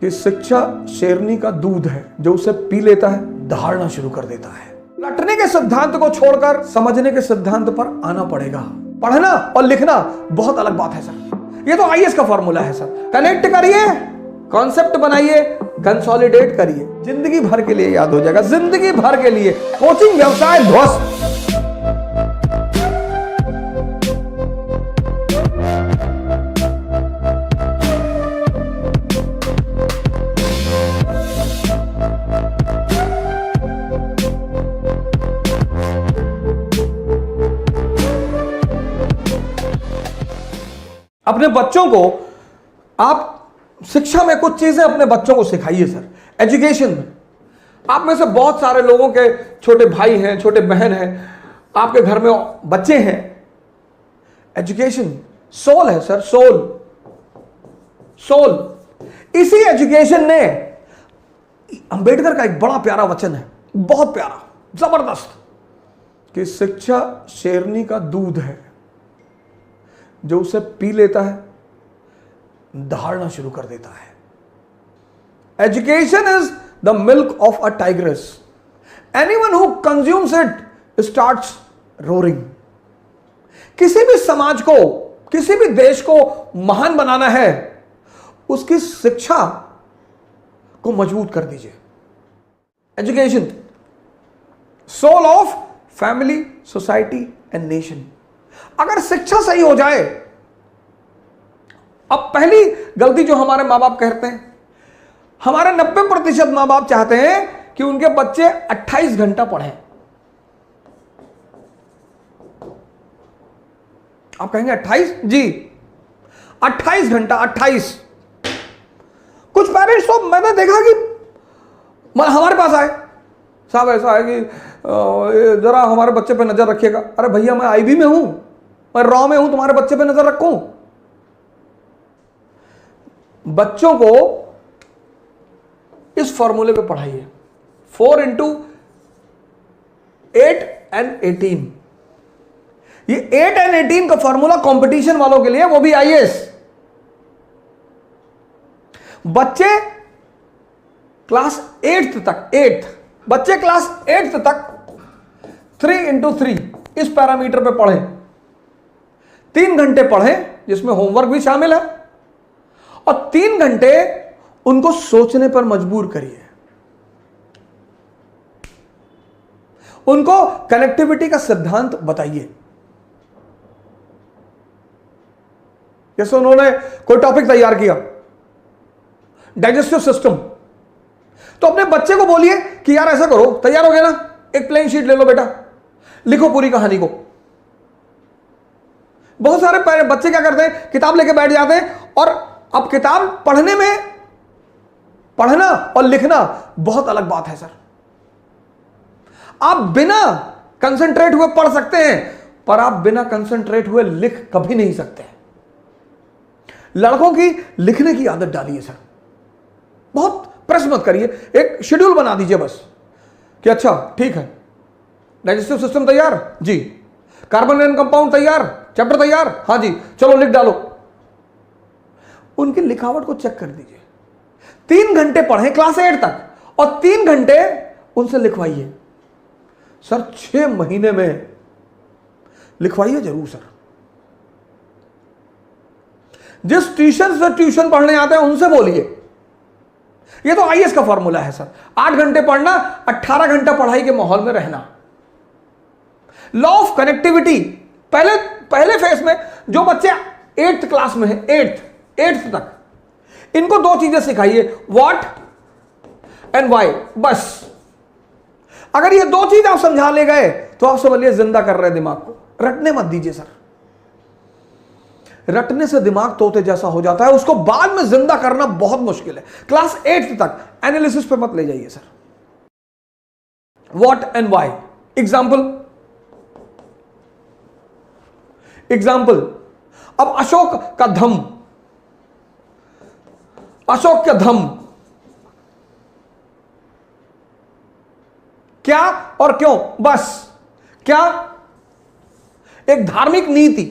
कि शिक्षा शेरनी का दूध है, जो उसे पी लेता है दहाड़ना शुरू कर देता है। रटने के सिद्धांत को छोड़कर समझने के सिद्धांत पर आना पड़ेगा। पढ़ना और लिखना बहुत अलग बात है सर। ये तो आईएएस का फॉर्मूला है सर। कनेक्ट करिए, कॉन्सेप्ट बनाइए, कंसोलिडेट करिए, जिंदगी भर के लिए याद हो जाएगा, जिंदगी भर के लिए। कोचिंग व्यवसाय ध्वस्त। अपने बच्चों को आप शिक्षा में कुछ चीजें अपने बच्चों को सिखाइए सर। एजुकेशन में आप में से बहुत सारे लोगों के छोटे भाई हैं, छोटे बहन हैं, आपके घर में बच्चे हैं। एजुकेशन सोल है सर, सोल। सोल इसी एजुकेशन ने, अंबेडकर का एक बड़ा प्यारा वचन है, बहुत प्यारा, जबरदस्त, कि शिक्षा शेरनी का दूध है, जो उसे पी लेता है दहाड़ना शुरू कर देता है। Education is the milk of a tigress. Anyone who consumes it starts roaring. किसी भी समाज को, किसी भी देश को महान बनाना है, उसकी शिक्षा को मजबूत कर दीजिए। Education soul of family, society and nation. अगर शिक्षा सही हो जाए, अब पहली गलती जो हमारे मां बाप करते हैं, हमारे 90% मां बाप चाहते हैं कि उनके बच्चे 28 घंटा पढ़ें। आप कहेंगे 28? जी 28 घंटा, 28। कुछ पेरेंट्स तो मैंने देखा कि हमारे पास आए, साहब ऐसा है कि जरा हमारे बच्चे पे नजर रखिएगा। अरे भैया, मैं आईबी में हूं, मैं रॉ में हूं, तुम्हारे बच्चे पे नजर रखूं? बच्चों को इस फॉर्मूले पे पढ़ाइए, 4 into 8 and 18। ये 8 and 18 का फॉर्मूला कंपटीशन वालों के लिए, वो भी आईएएस। बच्चे क्लास 8th तक, 8th बच्चे क्लास 8th तक 3 into 3 इस पैरामीटर पे पढ़ें। 3 घंटे पढ़ें, जिसमें होमवर्क भी शामिल है, और 3 घंटे उनको सोचने पर मजबूर करिए। उनको कनेक्टिविटी का सिद्धांत बताइए। जैसे उन्होंने कोई टॉपिक तैयार किया, डाइजेस्टिव सिस्टम, तो अपने बच्चे को बोलिए कि यार ऐसा करो, तैयार हो गया ना, एक प्लेन शीट ले लो बेटा, लिखो पूरी कहानी को। बहुत सारे बच्चे क्या करते हैं, किताब लेके बैठ जाते हैं, और अब किताब पढ़ने में, पढ़ना और लिखना बहुत अलग बात है सर। आप बिना कंसंट्रेट हुए पढ़ सकते हैं, पर आप बिना कंसंट्रेट हुए लिख कभी नहीं सकते। लड़कों की लिखने की आदत डालिए सर, बहुत प्रेस मत करिए, एक शेड्यूल बना दीजिए बस, कि अच्छा ठीक है, डाइजेस्टिव सिस्टम तैयार जी, कार्बन एंड कंपाउंड तैयार, चैप्टर तैयार, हाँ जी, चलो लिख डालो। उनकी लिखावट को चेक कर दीजिए। 3 घंटे पढ़ें क्लास 8 तक, और 3 घंटे उनसे लिखवाइए सर। 6 महीने में लिखवाइए जरूर सर। जिस ट्यूशन से ट्यूशन पढ़ने आते हैं उनसे बोलिए। ये तो आईएएस का फॉर्मूला है सर। 8 घंटे पढ़ना, 18 घंटा पढ़ाई के माहौल में रहना। लॉ ऑफ कनेक्टिविटी, पहले फेज में जो बच्चे 8th क्लास में है, 8th तक, इनको 2 चीजें सिखाइए, व्हाट एंड व्हाई, बस। अगर ये 2 चीज आप समझा ले गए तो आप समझिए जिंदा कर रहे हैं दिमाग को। रटने मत दीजिए सर। रटने से दिमाग तोते जैसा हो जाता है, उसको बाद में जिंदा करना बहुत मुश्किल है। क्लास 8th तक एनालिसिस पे मत ले जाइए sir. What and why, example. अब अशोक का धम, अशोक का धम क्या और क्यों, बस। क्या? एक धार्मिक नीति,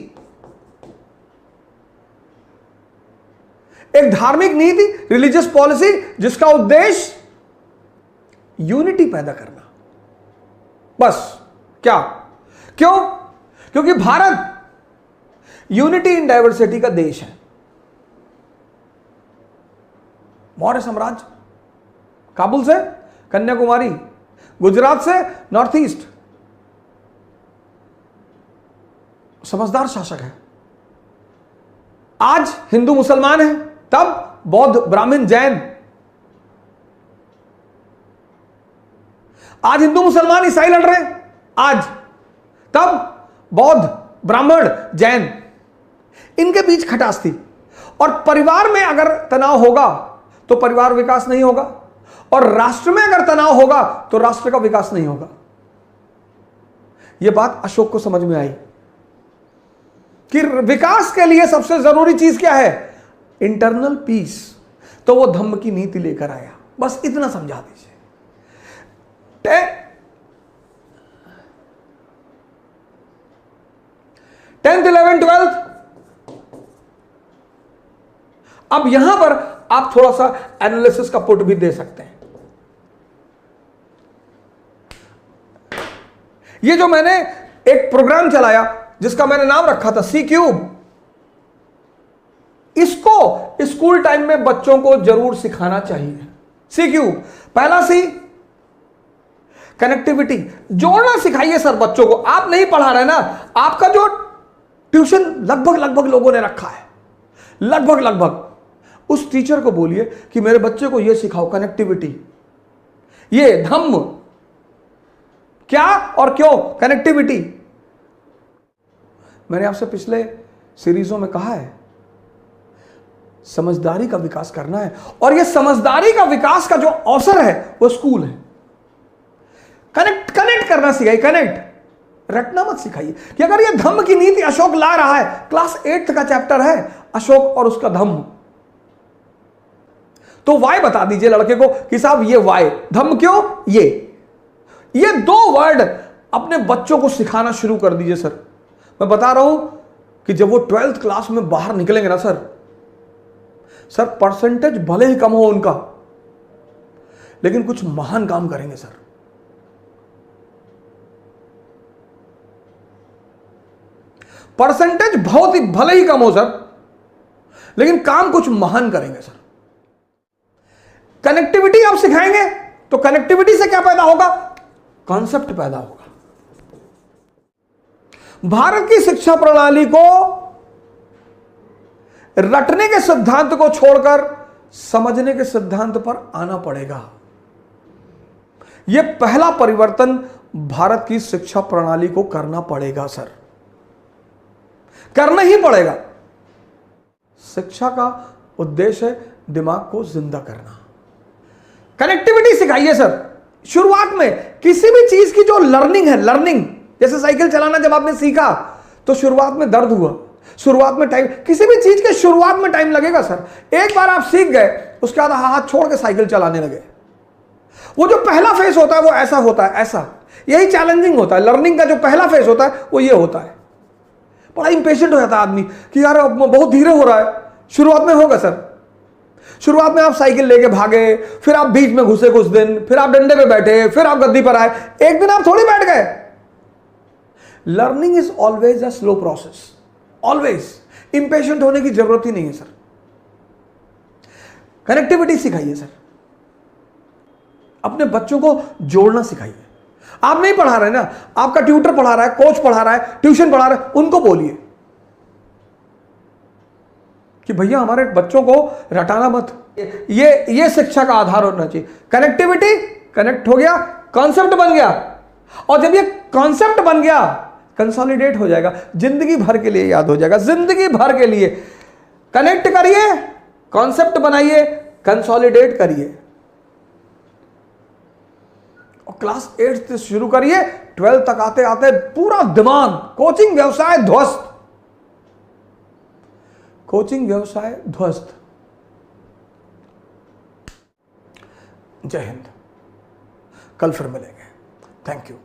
एक धार्मिक नीति, रिलीजियस पॉलिसी जिसका उद्देश्य यूनिटी पैदा करना, बस। क्या? क्यों? क्योंकि भारत यूनिटी इन डाइवर्सिटी का देश है। मौर्य साम्राज्य, काबुल से कन्याकुमारी, गुजरात से नॉर्थ ईस्ट, समझदार शासक है। आज हिंदू मुसलमान है, तब बौद्ध ब्राह्मण जैन, आज हिंदू मुसलमान ईसाई लड़ रहे हैं, आज, तब बौद्ध ब्राह्मण जैन, इनके बीच खटास थी। और परिवार में अगर तनाव होगा तो परिवार विकास नहीं होगा, और राष्ट्र में अगर तनाव होगा तो राष्ट्र का विकास नहीं होगा। यह बात अशोक को समझ में आई कि विकास के लिए सबसे जरूरी चीज क्या है? Internal peace. तो वो धम्म की नीति लेकर आया। बस इतना समझा दीजिए। 10th 11th 12th। अब यहां पर आप थोड़ा सा एनालिसिस का पुट भी दे सकते हैं। ये जो मैंने एक प्रोग्राम चलाया जिसका मैंने नाम रखा था सी क्यूब, इसको स्कूल टाइम में बच्चों को जरूर सिखाना चाहिए। सी क्यूब, पहला सी कनेक्टिविटी, जोड़ना सिखाइए सर बच्चों को। आप नहीं पढ़ा रहे ना, आपका जो ट्यूशन लगभग लोगों ने रखा है, लगभग उस टीचर को बोलिए कि मेरे बच्चे को यह सिखाओ, कनेक्टिविटी, ये धम्म क्या और क्यों, कनेक्टिविटी। मैंने आपसे पिछले सीरीजों में कहा है, समझदारी का विकास करना है, और यह समझदारी का विकास का जो अवसर है वो स्कूल है। कनेक्ट करना सिखाइए, कनेक्ट, रटना मत सिखाइए कि अगर यह धम्म की नीति अशोक ला रहा है, क्लास 8th का चैप्टर है अशोक और उसका धम्म, तो वाई बता दीजिए लड़के को कि साहब ये वाई, धम्म क्यों, ये 2 वर्ड अपने बच्चों को सिखाना शुरू कर दीजिए सर। मैं बता रहा हूं कि जब वो 12th क्लास में बाहर निकलेंगे ना सर, परसेंटेज भले ही कम हो उनका, लेकिन कुछ महान काम करेंगे सर। परसेंटेज बहुत ही भले ही कम हो सर, लेकिन काम कुछ महान करेंगे सर। कनेक्टिविटी आप सिखाएंगे तो कनेक्टिविटी से क्या पैदा होगा? कॉन्सेप्ट पैदा होगा। भारत की शिक्षा प्रणाली को रटने के सिद्धांत को छोड़कर समझने के सिद्धांत पर आना पड़ेगा। यह पहला परिवर्तन भारत की शिक्षा प्रणाली को करना पड़ेगा सर, करना ही पड़ेगा। शिक्षा का उद्देश्य है दिमाग को जिंदा करना। कनेक्टिविटी सिखाइए सर। शुरुआत में किसी भी चीज की जो लर्निंग है, लर्निंग, जैसे साइकिल चलाना जब आपने सीखा तो शुरुआत में दर्द हुआ, शुरुआत में टाइम, किसी भी चीज के शुरुआत में टाइम लगेगा सर। एक बार आप सीख गए, उसके बाद हाथ छोड़ के साइकिल चलाने लगे, वो जो पहला फेज होता है वो ऐसा होता है, ऐसा, यही चैलेंजिंग होता है। लर्निंग का जो पहला फेज होता है वो ये होता है। बड़ा इंपेशेंट हो जाता है आदमी कि यार बहुत धीरे हो रहा है। शुरुआत में होगा सर, शुरुआत में आप साइकिल लेके भागे, फिर आप बीच में घुसे कुछ दिन, फिर आप डंडे पे बैठे, फिर आप गद्दी पर आए, एक दिन आप थोड़ी बैठ गए। Learning is always a slow process, always. Impatient होने की जरूरत ही नहीं है सर। कनेक्टिविटी सिखाइए सर, अपने बच्चों को जोड़ना सिखाइए। आप नहीं पढ़ा रहे ना, आपका ट्यूटर पढ़ा रहा है, कोच पढ़ा रहा है, ट्यूशन पढ़ा रहा है, उनको बोलिए कि भैया हमारे बच्चों को रटाना मत। ये शिक्षा का आधार होना चाहिए। कनेक्टिविटी, कनेक्ट हो गया, कॉन्सेप्ट बन गया, और जब ये कॉन्सेप्ट बन गया कंसोलिडेट हो जाएगा, जिंदगी भर के लिए याद हो जाएगा, जिंदगी भर के लिए। कनेक्ट करिए, कॉन्सेप्ट बनाइए, कंसोलिडेट करिए, और क्लास 8 से शुरू करिए, 12 तक आते आते पूरा दिमाग, कोचिंग व्यवसाय ध्वस्त, कोचिंग व्यवसाय ध्वस्त। जय हिंद। कल फिर मिलेंगे। Thank you.